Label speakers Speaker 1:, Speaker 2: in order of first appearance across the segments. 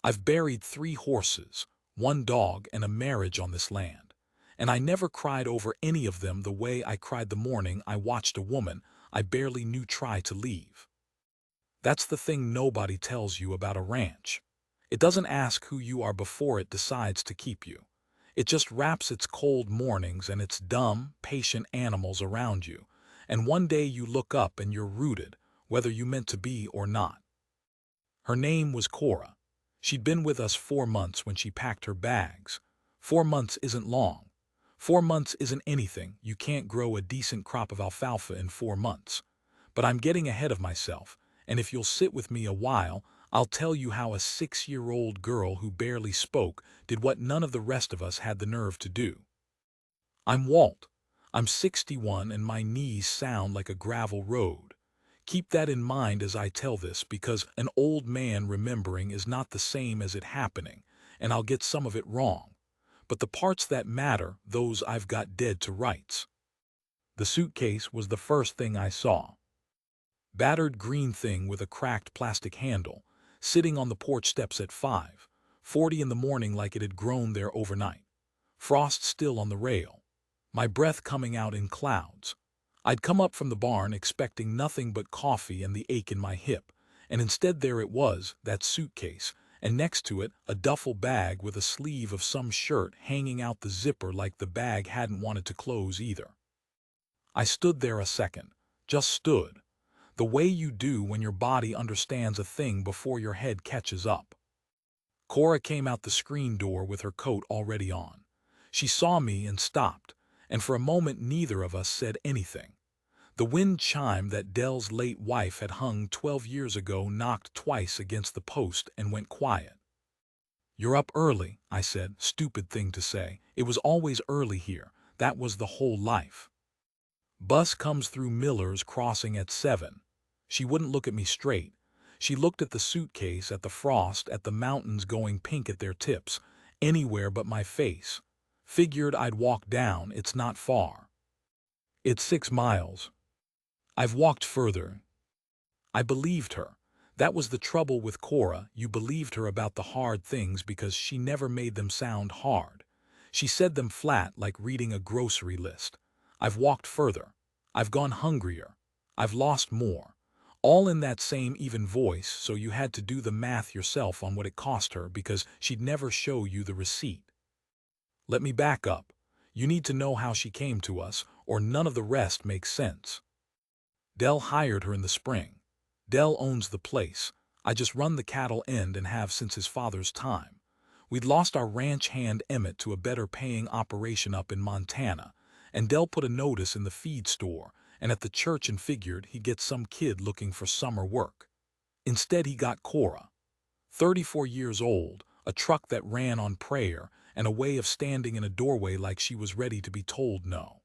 Speaker 1: I've buried 3 horses, 1 dog, and a marriage on this land. And I never cried over any of them the way I cried the morning I watched a woman I barely knew try to leave. That's the thing nobody tells you about a ranch. It doesn't ask who you are before it decides to keep you. It just wraps its cold mornings and its dumb, patient animals around you, and one day you look up and you're rooted, whether you meant to be or not. Her name was Cora. She'd been with us 4 months when she packed her bags. 4 months isn't long. 4 months isn't anything. You can't grow a decent crop of alfalfa in 4 months. But I'm getting ahead of myself, and if you'll sit with me a while, I'll tell you how a 6-year-old girl who barely spoke did what none of the rest of us had the nerve to do. I'm Walt. I'm 61 and my knees sound like a gravel road. Keep that in mind as I tell this, because an old man remembering is not the same as it happening, and I'll get some of it wrong. But the parts that matter, those I've got dead to rights. The suitcase was the first thing I saw. Battered green thing with a cracked plastic handle, sitting on the porch steps at 5:40 in the morning like it had grown there overnight. Frost still on the rail. My breath coming out in clouds. I'd come up from the barn expecting nothing but coffee and the ache in my hip, and instead there it was, that suitcase, and next to it a duffel bag with a sleeve of some shirt hanging out the zipper like the bag hadn't wanted to close either. I stood there a second, just stood, the way you do when your body understands a thing before your head catches up. Cora came out the screen door with her coat already on. She saw me and stopped, and for a moment neither of us said anything. The wind chime that Dell's late wife had hung 12 years ago knocked twice against the post and went quiet. "You're up early," I said. Stupid thing to say. It was always early here. That was the whole life. "Bus comes through Miller's Crossing at 7. She wouldn't look at me straight. She looked at the suitcase, at the frost, at the mountains going pink at their tips, anywhere but my face. Figured I'd walk down. It's not far. It's 6 miles. I've walked further. I believed her. That was the trouble with Cora. You believed her about the hard things because she never made them sound hard. She said them flat, like reading a grocery list. I've walked further. I've gone hungrier. I've lost more. All in that same even voice, so you had to do the math yourself on what it cost her because she'd never show you the receipt. Let me back up. You need to know how she came to us, or none of the rest makes sense. Dell hired her in the spring. Dell owns the place. I just run the cattle end and have since his father's time. We'd lost our ranch hand Emmett to a better paying operation up in Montana, and Dell put a notice in the feed store and at the church and figured he'd get some kid looking for summer work. Instead he got Cora. 34 years old, a truck that ran on prayer, and a way of standing in a doorway like she was ready to be told no.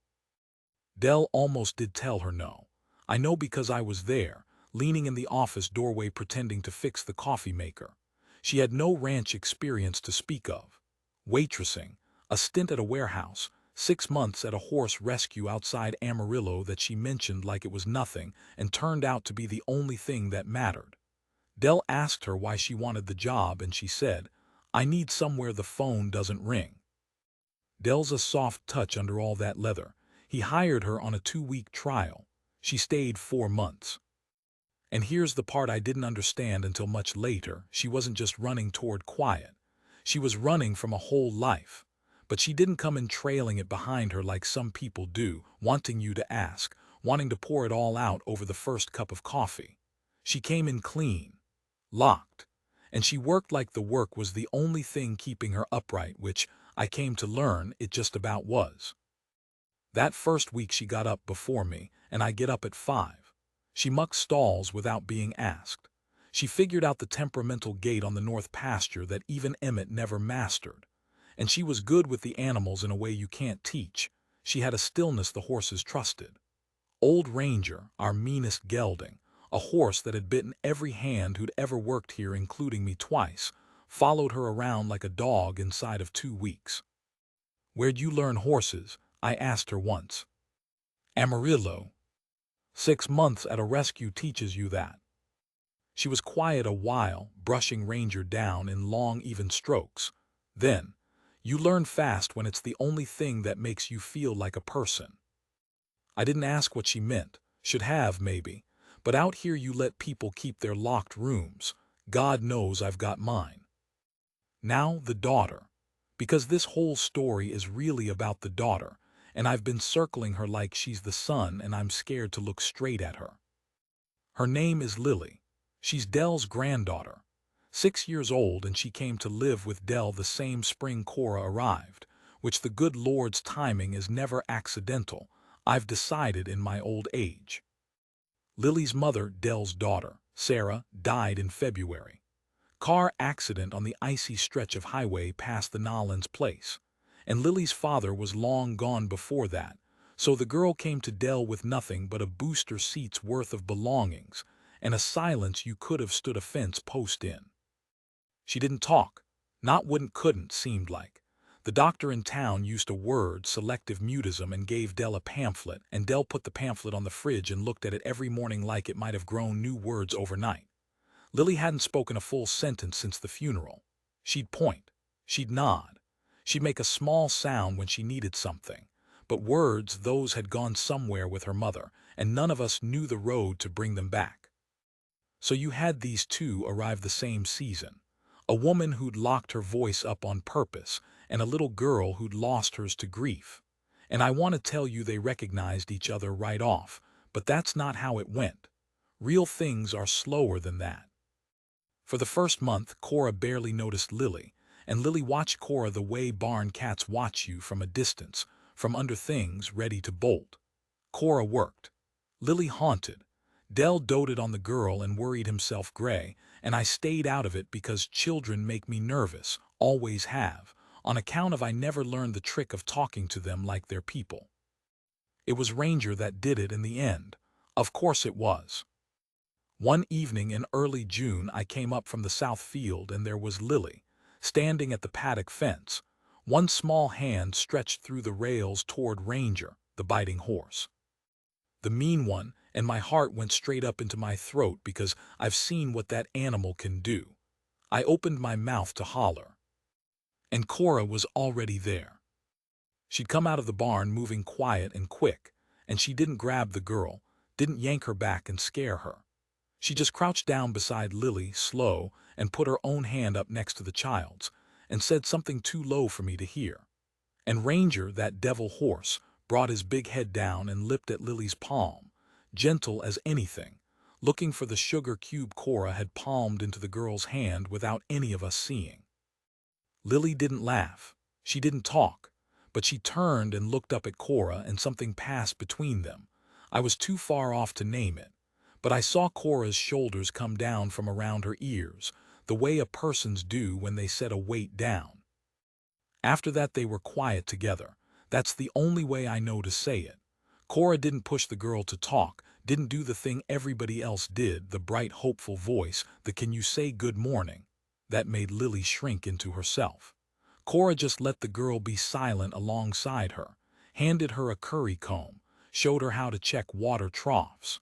Speaker 1: Dell almost did tell her no. I know because I was there, leaning in the office doorway pretending to fix the coffee maker. She had no ranch experience to speak of. Waitressing, a stint at a warehouse, 6 months at a horse rescue outside Amarillo that she mentioned like it was nothing and turned out to be the only thing that mattered. Dell asked her why she wanted the job and she said, "I need somewhere the phone doesn't ring." Dell's a soft touch under all that leather. He hired her on a 2-week trial. She stayed 4 months. And here's the part I didn't understand until much later. She wasn't just running toward quiet. She was running from a whole life. But she didn't come in trailing it behind her like some people do, wanting you to ask, wanting to pour it all out over the first cup of coffee. She came in clean, locked, and she worked like the work was the only thing keeping her upright, which I came to learn it just about was. That first week she got up before me, and I get up at 5. She mucked stalls without being asked. She figured out the temperamental gait on the north pasture that even Emmett never mastered. And she was good with the animals in a way you can't teach. She had a stillness the horses trusted. Old Ranger, our meanest gelding, a horse that had bitten every hand who'd ever worked here including me twice, followed her around like a dog inside of 2 weeks. "Where'd you learn horses?" I asked her once. "Amarillo. 6 months at a rescue teaches you that." She was quiet a while, brushing Ranger down in long, even strokes. Then, you learn fast when it's the only thing that makes you feel like a person. I didn't ask what she meant. Should have, maybe. But out here you let people keep their locked rooms. God knows I've got mine. Now the daughter. Because this whole story is really about the daughter, and I've been circling her like she's the sun and I'm scared to look straight at her. Her name is Lily. She's Dell's granddaughter. 6 years old, and she came to live with Dell the same spring Cora arrived, which the good Lord's timing is never accidental, I've decided in my old age. Lily's mother, Dell's daughter, Sarah, died in February. Car accident on the icy stretch of highway past the Nollins place. And Lily's father was long gone before that, so the girl came to Dell with nothing but a booster seat's worth of belongings, and a silence you could have stood a fence post in. She didn't talk. Not wouldn't couldn't, seemed like. The doctor in town used a word, selective mutism, and gave Dell a pamphlet, and Dell put the pamphlet on the fridge and looked at it every morning like it might have grown new words overnight. Lily hadn't spoken a full sentence since the funeral. She'd point. She'd nod. She'd make a small sound when she needed something. But words, those had gone somewhere with her mother, and none of us knew the road to bring them back. So you had these two arrive the same season. A woman who'd locked her voice up on purpose, and a little girl who'd lost hers to grief. And I want to tell you they recognized each other right off, but that's not how it went. Real things are slower than that. For the first month, Cora barely noticed Lily, and Lily watched Cora the way barn cats watch you from a distance, from under things ready to bolt. Cora worked. Lily haunted. Dell doted on the girl and worried himself gray, and I stayed out of it because children make me nervous, always have, on account of I never learned the trick of talking to them like they're people. It was Ranger that did it in the end. Of course it was. One evening in early June I came up from the south field and there was Lily, standing at the paddock fence, one small hand stretched through the rails toward Ranger, the biting horse. The mean one, and my heart went straight up into my throat because I've seen what that animal can do. I opened my mouth to holler. And Cora was already there. She'd come out of the barn moving quiet and quick, and she didn't grab the girl, didn't yank her back and scare her. She just crouched down beside Lily, slow, and put her own hand up next to the child's, and said something too low for me to hear. And Ranger, that devil horse, brought his big head down and lipped at Lily's palm, gentle as anything, looking for the sugar cube Cora had palmed into the girl's hand without any of us seeing. Lily didn't laugh. She didn't talk. But she turned and looked up at Cora, and something passed between them. I was too far off to name it. But I saw Cora's shoulders come down from around her ears, the way a person's do when they set a weight down. After that they were quiet together. That's the only way I know to say it. Cora didn't push the girl to talk, didn't do the thing everybody else did, the bright, hopeful voice, the "can you say good morning?" That made Lily shrink into herself. Cora just let the girl be silent alongside her, handed her a curry comb, showed her how to check water troughs.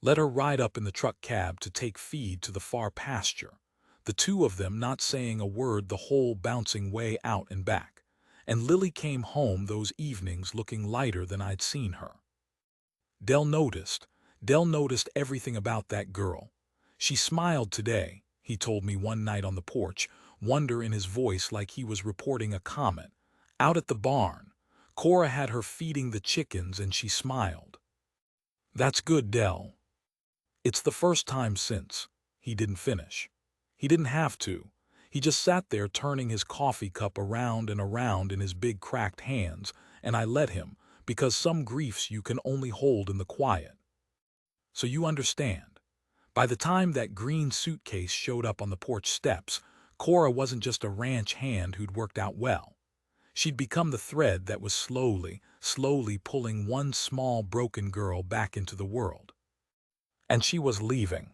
Speaker 1: Let her ride up in the truck cab to take feed to the far pasture, the two of them not saying a word the whole bouncing way out and back. And Lily came home those evenings looking lighter than I'd seen her. Dell noticed everything about that girl. She smiled today, he told me one night on the porch, wonder in his voice like he was reporting a comet. Out at the barn, Cora had her feeding the chickens and she smiled. That's good, Dell. It's the first time since. He didn't finish. He didn't have to. He just sat there turning his coffee cup around and around in his big cracked hands, and I let him, because some griefs you can only hold in the quiet. So you understand. By the time that green suitcase showed up on the porch steps, Cora wasn't just a ranch hand who'd worked out well. She'd become the thread that was slowly pulling one small broken girl back into the world. And she was leaving.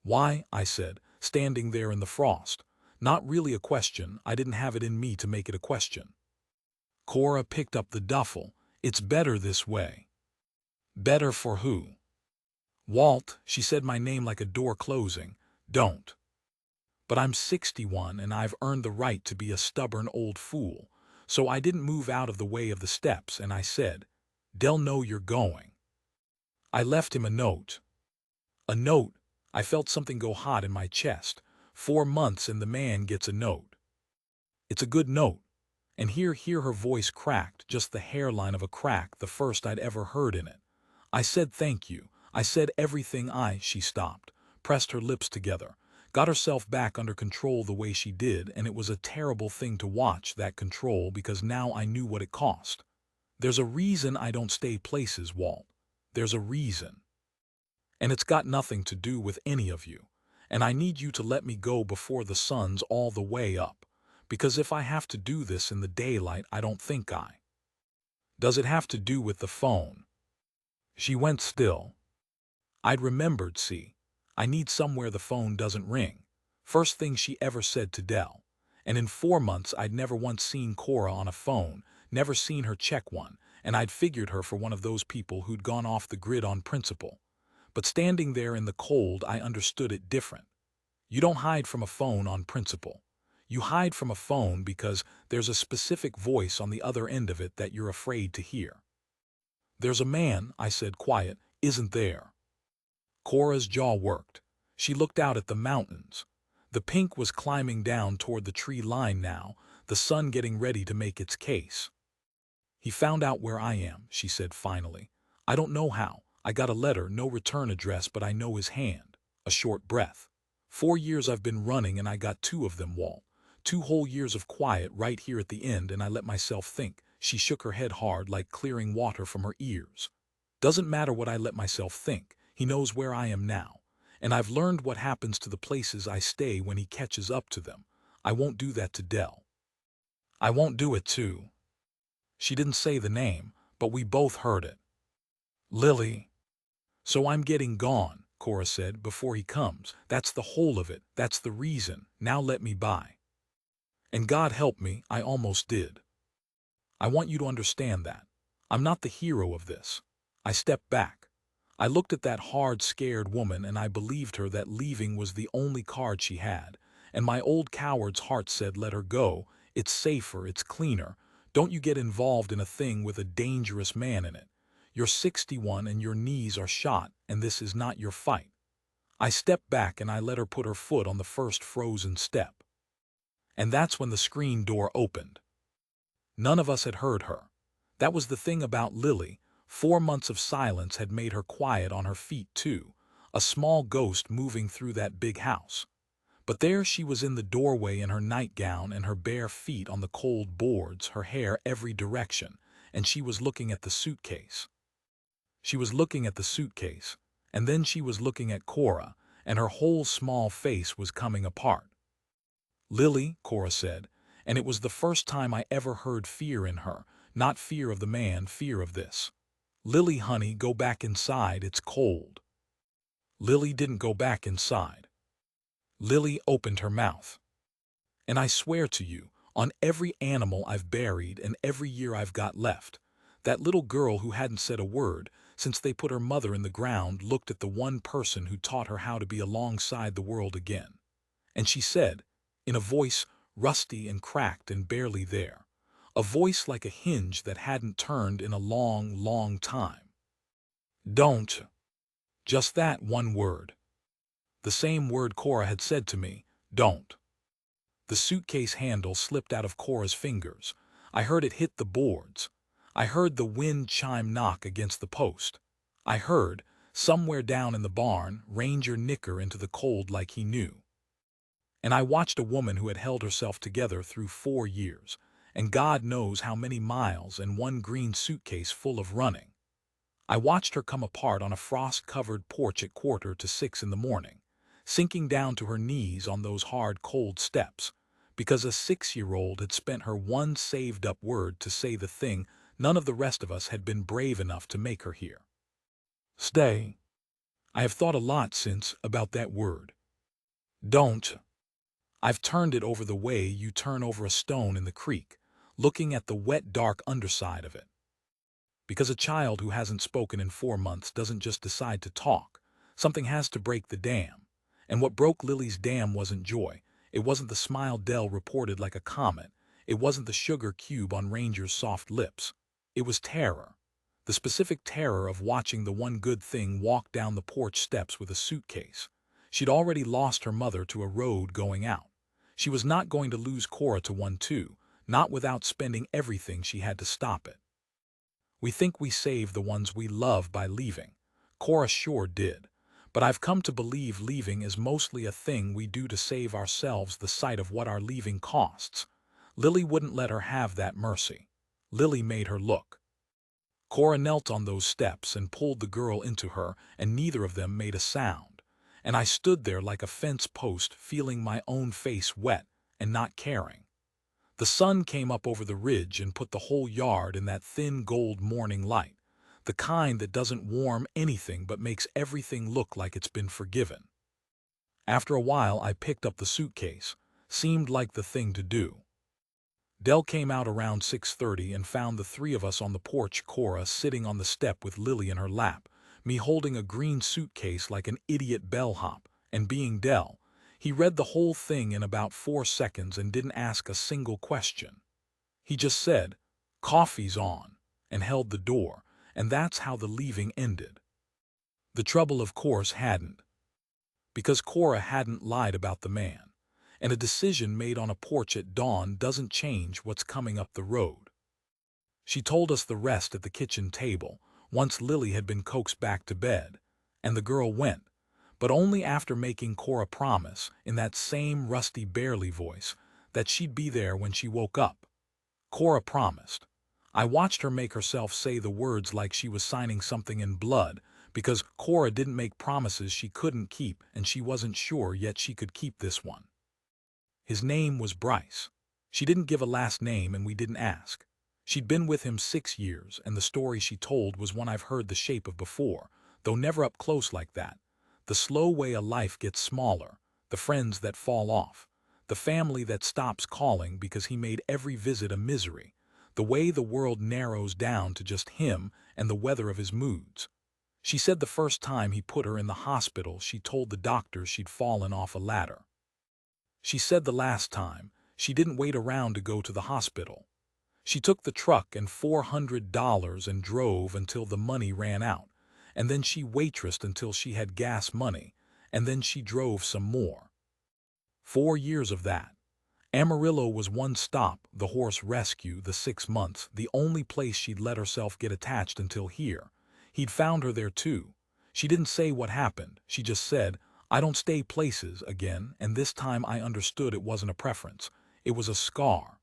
Speaker 1: Why? I said, standing there in the frost. Not really a question, I didn't have it in me to make it a question. Cora picked up the duffel. It's better this way. Better for who? Walt, she said my name like a door closing. Don't. But I'm 61 and I've earned the right to be a stubborn old fool. So I didn't move out of the way of the steps and I said, "They'll know you're going." I left him a note. A note. I felt something go hot in my chest. 4 months and the man gets a note. It's a good note. And here her voice cracked, just the hairline of a crack, the first I'd ever heard in it. I said thank you. I said everything she stopped, pressed her lips together, got herself back under control the way she did, and it was a terrible thing to watch, that control, because now I knew what it cost. There's a reason I don't stay places, Walt. There's a reason. And it's got nothing to do with any of you. And I need you to let me go before the sun's all the way up. Because if I have to do this in the daylight, I don't think I. Does it have to do with the phone? She went still. I'd remembered, see. I need somewhere the phone doesn't ring. First thing she ever said to Dell. And in 4 months I'd never once seen Cora on a phone, never seen her check one, and I'd figured her for one of those people who'd gone off the grid on principle. But standing there in the cold, I understood it different. You don't hide from a phone on principle. You hide from a phone because there's a specific voice on the other end of it that you're afraid to hear. There's a man, I said quiet, isn't there? Cora's jaw worked. She looked out at the mountains. The pink was climbing down toward the tree line now, the sun getting ready to make its case. He found out where I am, she said finally. I don't know how. I got a letter, no return address, but I know his hand. A short breath. 4 years I've been running and I got 2 of them, Walt. 2 whole years of quiet right here at the end, and I let myself think. She shook her head hard, like clearing water from her ears. Doesn't matter what I let myself think. He knows where I am now. And I've learned what happens to the places I stay when he catches up to them. I won't do that to Dell. I won't do it to. She didn't say the name, but we both heard it. Lily. So I'm getting gone, Cora said, before he comes. That's the whole of it. That's the reason. Now let me by. And God help me, I almost did. I want you to understand that. I'm not the hero of this. I stepped back. I looked at that hard, scared woman, and I believed her that leaving was the only card she had. And my old coward's heart said, let her go. It's safer, it's cleaner. Don't you get involved in a thing with a dangerous man in it. You're 61 and your knees are shot, and this is not your fight. I stepped back and I let her put her foot on the first frozen step. And that's when the screen door opened. None of us had heard her. That was the thing about Lily. 4 months of silence had made her quiet on her feet too, a small ghost moving through that big house. But there she was in the doorway in her nightgown and her bare feet on the cold boards, her hair every direction, and she was looking at the suitcase. She was looking at the suitcase, and then she was looking at Cora, and her whole small face was coming apart. Lily, Cora said, and it was the first time I ever heard fear in her, not fear of the man, fear of this. Lily, honey, go back inside, it's cold. Lily didn't go back inside. Lily opened her mouth. And I swear to you, on every animal I've buried and every year I've got left, that little girl who hadn't said a word since they put her mother in the ground looked at the one person who taught her how to be alongside the world again. And she said, in a voice rusty and cracked and barely there, a voice like a hinge that hadn't turned in a long, long time. Don't. Just that one word. The same word Cora had said to me, don't. The suitcase handle slipped out of Cora's fingers. I heard it hit the boards. I heard the wind chime knock against the post. I heard, somewhere down in the barn, Ranger nicker into the cold like he knew. And I watched a woman who had held herself together through 4 years, and God knows how many miles, and one green suitcase full of running. I watched her come apart on a frost-covered porch at 5:45 in the morning, sinking down to her knees on those hard, cold steps, because a 6-year-old had spent her one saved-up word to say the thing none of the rest of us had been brave enough to make her hear. Stay. I have thought a lot since about that word. Don't. I've turned it over the way you turn over a stone in the creek, looking at the wet, dark underside of it. Because a child who hasn't spoken in 4 months doesn't just decide to talk. Something has to break the dam. And what broke Lily's dam wasn't joy. It wasn't the smile Dell reported like a comet. It wasn't the sugar cube on Ranger's soft lips. It was terror. The specific terror of watching the one good thing walk down the porch steps with a suitcase. She'd already lost her mother to a road going out. She was not going to lose Cora to one too, not without spending everything she had to stop it. We think we save the ones we love by leaving. Cora sure did. But I've come to believe leaving is mostly a thing we do to save ourselves the sight of what our leaving costs. Lily wouldn't let her have that mercy. Lily made her look. Cora knelt on those steps and pulled the girl into her, and neither of them made a sound. And I stood there like a fence post, feeling my own face wet and not caring. The sun came up over the ridge and put the whole yard in that thin gold morning light, the kind that doesn't warm anything but makes everything look like it's been forgiven. After a while I picked up the suitcase. Seemed like the thing to do. Dell came out around 6:30 and found the three of us on the porch, Cora sitting on the step with Lily in her lap, me holding a green suitcase like an idiot bellhop, and being Dell, he read the whole thing in about 4 seconds and didn't ask a single question. He just said, "Coffee's on," and held the door, and that's how the leaving ended. The trouble, of course, hadn't. Because Cora hadn't lied about the man. And a decision made on a porch at dawn doesn't change what's coming up the road. She told us the rest at the kitchen table, once Lily had been coaxed back to bed, and the girl went, but only after making Cora promise, in that same rusty barely voice, that she'd be there when she woke up. Cora promised. I watched her make herself say the words like she was signing something in blood, because Cora didn't make promises she couldn't keep, and she wasn't sure yet she could keep this one. His name was Bryce. She didn't give a last name and we didn't ask. She'd been with him 6 years, and the story she told was one I've heard the shape of before, though never up close like that. The slow way a life gets smaller, the friends that fall off, the family that stops calling because he made every visit a misery, the way the world narrows down to just him and the weather of his moods. She said the first time he put her in the hospital, she told the doctors she'd fallen off a ladder. She said the last time, she didn't wait around to go to the hospital. She took the truck and $400 and drove until the money ran out, and then she waitressed until she had gas money, and then she drove some more. 4 years of that. Amarillo was one stop, the horse rescue, the 6 months, the only place she'd let herself get attached until here. He'd found her there too. She didn't say what happened, she just said, "I don't stay places again," and this time I understood it wasn't a preference. It was a scar.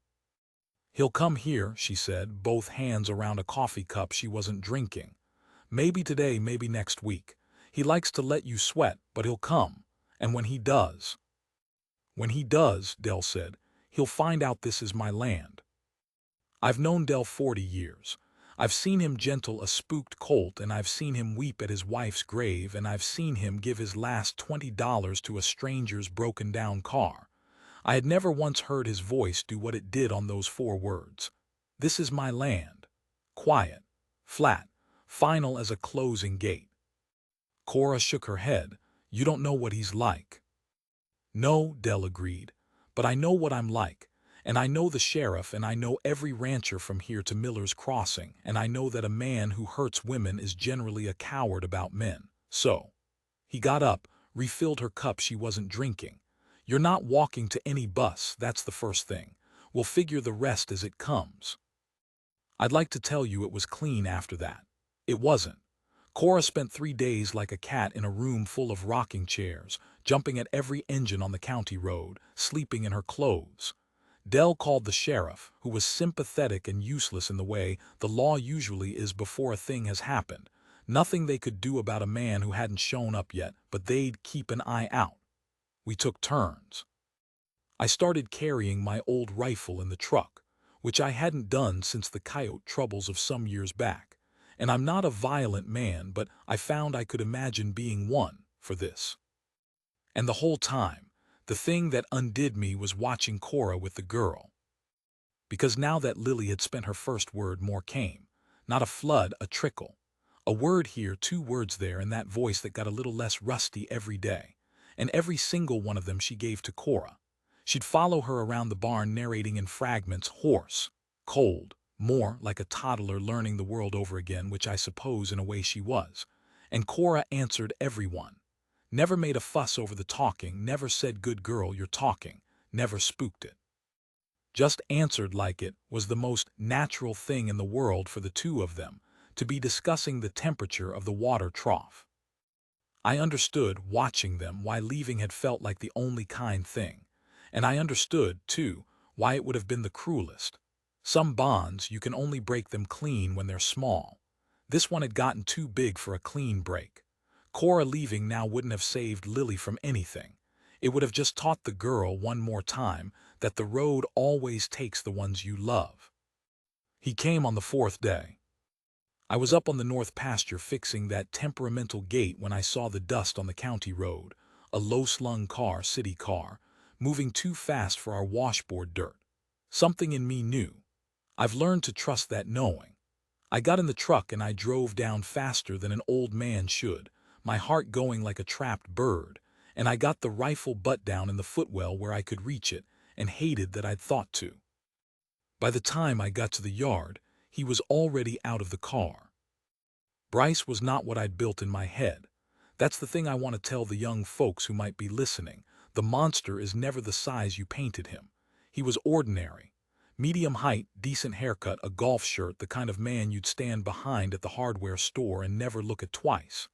Speaker 1: "He'll come here," she said, both hands around a coffee cup she wasn't drinking. "Maybe today, maybe next week. He likes to let you sweat, but he'll come. And when he does..." "When he does," Dell said, "he'll find out this is my land." I've known Dell 40 years. I've seen him gentle a spooked colt, and I've seen him weep at his wife's grave, and I've seen him give his last $20 to a stranger's broken-down car. I had never once heard his voice do what it did on those 4 words. This is my land. Quiet, flat, final as a closing gate. Cora shook her head. "You don't know what he's like." "No," Dell agreed, "but I know what I'm like. And I know the sheriff, and I know every rancher from here to Miller's Crossing, and I know that a man who hurts women is generally a coward about men. So..." He got up, refilled her cup she wasn't drinking. "You're not walking to any bus, that's the first thing. We'll figure the rest as it comes." I'd like to tell you it was clean after that. It wasn't. Cora spent 3 days like a cat in a room full of rocking chairs, jumping at every engine on the county road, sleeping in her clothes. Dell called the sheriff, who was sympathetic and useless in the way the law usually is before a thing has happened. Nothing they could do about a man who hadn't shown up yet, but they'd keep an eye out. We took turns. I started carrying my old rifle in the truck, which I hadn't done since the coyote troubles of some years back. And I'm not a violent man, but I found I could imagine being one for this. And the whole time, the thing that undid me was watching Cora with the girl. Because now that Lily had spent her first word, more came. Not a flood, a trickle. A word here, 2 words there, and that voice that got a little less rusty every day. And every single one of them she gave to Cora. She'd follow her around the barn narrating in fragments, hoarse, cold, more like a toddler learning the world over again, which I suppose in a way she was. And Cora answered everyone. Never made a fuss over the talking, never said, "Good girl, you're talking," never spooked it. Just answered like it was the most natural thing in the world for the two of them to be discussing the temperature of the water trough. I understood, watching them, why leaving had felt like the only kind thing. And I understood, too, why it would have been the cruelest. Some bonds, you can only break them clean when they're small. This one had gotten too big for a clean break. Cora leaving now wouldn't have saved Lily from anything. It would have just taught the girl one more time that the road always takes the ones you love. He came on the 4th day. I was up on the north pasture fixing that temperamental gate when I saw the dust on the county road, a low-slung car, city car, moving too fast for our washboard dirt. Something in me knew. I've learned to trust that knowing. I got in the truck and I drove down faster than an old man should, my heart going like a trapped bird, and I got the rifle butt down in the footwell where I could reach it, and hated that I'd thought to. By the time I got to the yard, he was already out of the car. Bryce was not what I'd built in my head. That's the thing I want to tell the young folks who might be listening. The monster is never the size you painted him. He was ordinary. Medium height, decent haircut, a golf shirt, the kind of man you'd stand behind at the hardware store and never look at twice.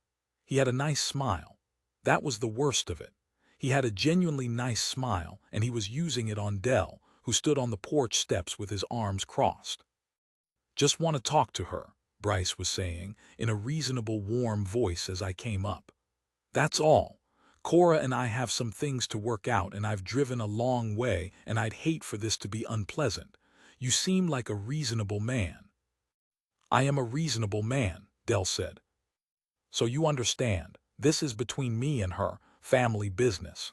Speaker 1: He had a nice smile. That was the worst of it. He had a genuinely nice smile, and he was using it on Dell, who stood on the porch steps with his arms crossed. "Just want to talk to her," Bryce was saying, in a reasonable, warm voice as I came up. "That's all. Cora and I have some things to work out, and I've driven a long way, and I'd hate for this to be unpleasant. You seem like a reasonable man." "I am a reasonable man," Dell said. "So you understand, this is between me and her, family business."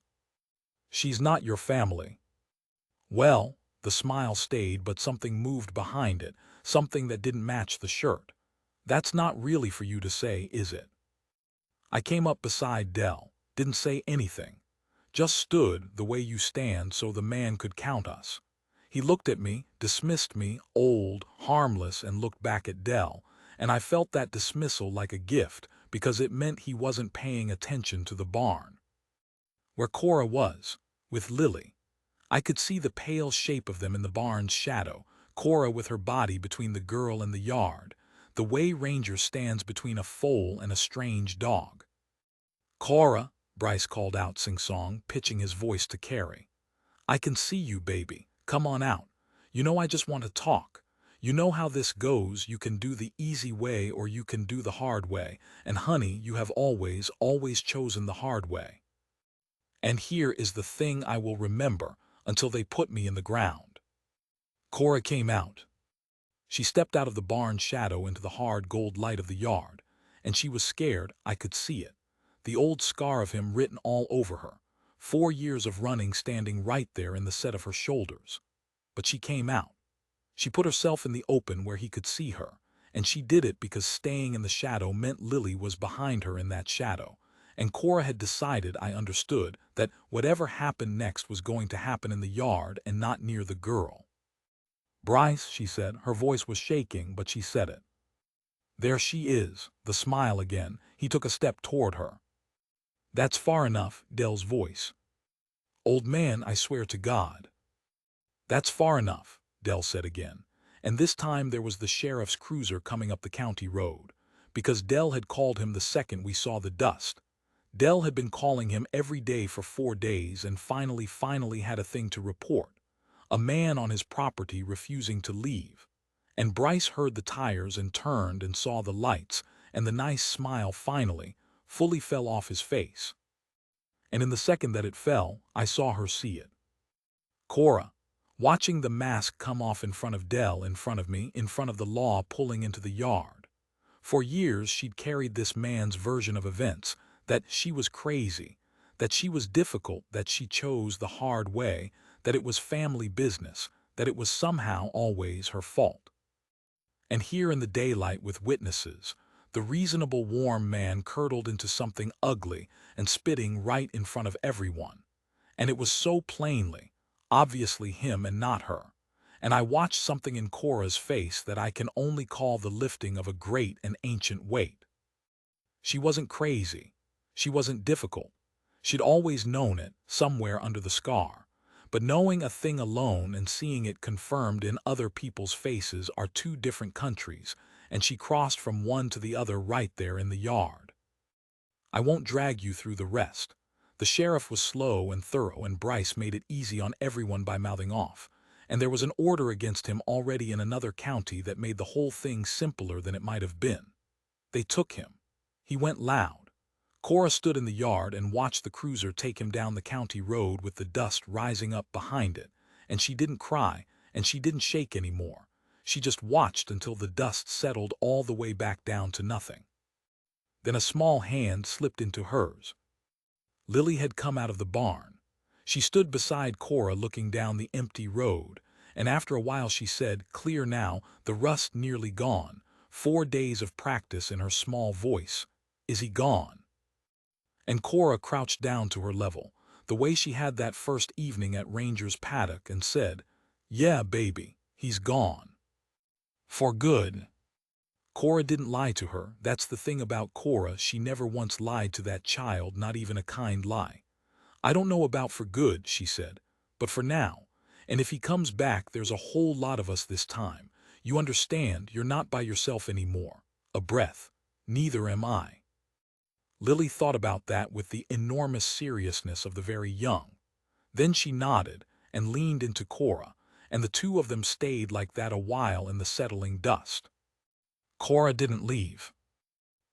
Speaker 1: "She's not your family." "Well," the smile stayed, but something moved behind it, something that didn't match the shirt. "That's not really for you to say, is it?" I came up beside Dell, didn't say anything. Just stood the way you stand so the man could count us. He looked at me, dismissed me, old, harmless, and looked back at Dell, and I felt that dismissal like a gift because it meant he wasn't paying attention to the barn. Where Cora was, with Lily. I could see the pale shape of them in the barn's shadow, Cora with her body between the girl and the yard, the way Ranger stands between a foal and a strange dog. "Cora," Bryce called out sing-song, pitching his voice to Carrie. "I can see you, baby. Come on out. You know I just want to talk. You know how this goes. You can do the easy way or you can do the hard way, and honey, you have always, always chosen the hard way. And here is the thing I will remember until they put me in the ground." Cora came out. She stepped out of the barn shadow into the hard gold light of the yard, and she was scared. I could see it. The old scar of him written all over her. 4 years of running standing right there in the set of her shoulders. But she came out. She put herself in the open where he could see her, and she did it because staying in the shadow meant Lily was behind her in that shadow. And Cora had decided, I understood, that whatever happened next was going to happen in the yard and not near the girl. "Bryce," she said. Her voice was shaking, but she said it. "There she is," the smile again. He took a step toward her. "That's far enough," Dell's voice. "Old man, I swear to God." "That's far enough," Dell said again. And this time there was the sheriff's cruiser coming up the county road, because Dell had called him the second we saw the dust. Dell had been calling him every day for 4 days and finally had a thing to report. A man on his property refusing to leave. And Bryce heard the tires and turned and saw the lights, and the nice smile finally, fully fell off his face. And in the second that it fell, I saw her see it. Cora, watching the mask come off in front of Dell, in front of me, in front of the law pulling into the yard. For years she'd carried this man's version of events, that she was crazy, that she was difficult, that she chose the hard way, that it was family business, that it was somehow always her fault. And here in the daylight with witnesses, The reasonable warm man curdled into something ugly and spitting right in front of everyone. And it was so plainly, obviously him and not her. And I watched something in Cora's face that I can only call the lifting of a great and ancient weight. She wasn't crazy. She wasn't difficult. She'd always known it, somewhere under the scar. But knowing a thing alone and seeing it confirmed in other people's faces are two different countries, and she crossed from one to the other right there in the yard. I won't drag you through the rest. The sheriff was slow and thorough, and Bryce made it easy on everyone by mouthing off. And there was an order against him already in another county that made the whole thing simpler than it might have been. They took him. He went loud. Cora stood in the yard and watched the cruiser take him down the county road with the dust rising up behind it, and she didn't cry, and she didn't shake anymore. She just watched until the dust settled all the way back down to nothing. Then a small hand slipped into hers. Lily had come out of the barn. She stood beside Cora looking down the empty road, and after a while she said, clear now, the rust nearly gone, 4 days of practice in her small voice, "Is he gone?" And Cora crouched down to her level, the way she had that first evening at Ranger's paddock, and said, "Yeah, baby, he's gone. For good." Cora didn't lie to her. That's the thing about Cora, she never once lied to that child, not even a kind lie. "I don't know about for good," she said, "but for now. And if he comes back, there's a whole lot of us this time. You understand, you're not by yourself anymore. A breath. Neither am I." Lily thought about that with the enormous seriousness of the very young. Then she nodded and leaned into Cora, and the two of them stayed like that a while in the settling dust. Cora didn't leave.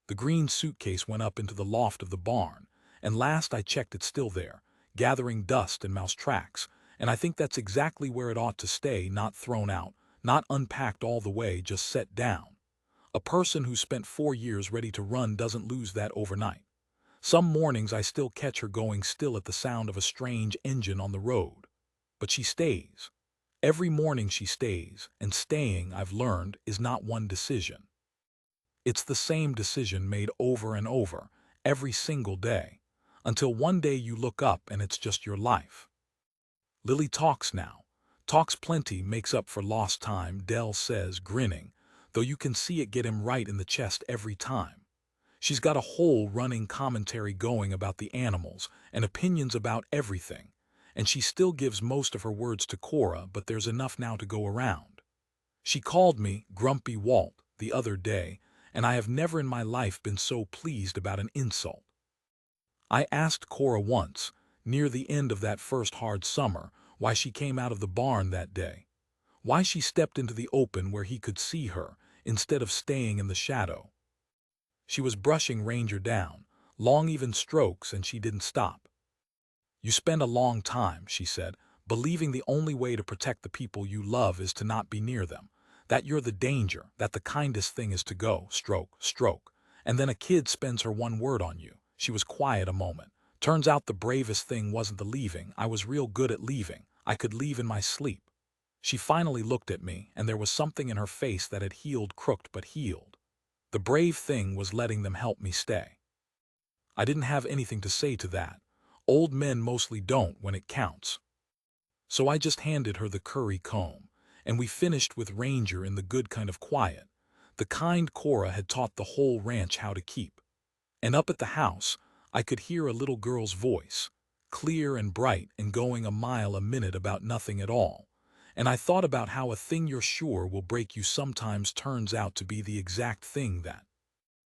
Speaker 1: The green suitcase went up into the loft of the barn, and last I checked it's still there, gathering dust and mouse tracks, and I think that's exactly where it ought to stay, not thrown out, not unpacked all the way, just set down. A person who spent 4 years ready to run doesn't lose that overnight. Some mornings I still catch her going still at the sound of a strange engine on the road. But she stays. Every morning she stays, and staying, I've learned, is not one decision. It's the same decision made over and over, every single day, until one day you look up and it's just your life. Lily talks now. Talks plenty, makes up for lost time, Dell says, grinning, though you can see it get him right in the chest every time. She's got a whole running commentary going about the animals and opinions about everything, and she still gives most of her words to Cora, but there's enough now to go around. She called me Grumpy Walt the other day, and I have never in my life been so pleased about an insult. I asked Cora once, near the end of that first hard summer, why she came out of the barn that day, why she stepped into the open where he could see her, instead of staying in the shadow. She was brushing Ranger down, long even strokes, and she didn't stop. "You spend a long time," she said, "believing the only way to protect the people you love is to not be near them, that you're the danger, that the kindest thing is to go, stroke, stroke. And then a kid spends her one word on you." She was quiet a moment. "Turns out the bravest thing wasn't the leaving. I was real good at leaving. I could leave in my sleep." She finally looked at me, and there was something in her face that had healed, crooked but healed. The brave thing was letting them help me stay. I didn't have anything to say to that. Old men mostly don't when it counts. So I just handed her the curry comb, and we finished with Ranger in the good kind of quiet, the kind Cora had taught the whole ranch how to keep. And up at the house, I could hear a little girl's voice, clear and bright and going a mile a minute about nothing at all. And I thought about how a thing you're sure will break you sometimes turns out to be the exact thing that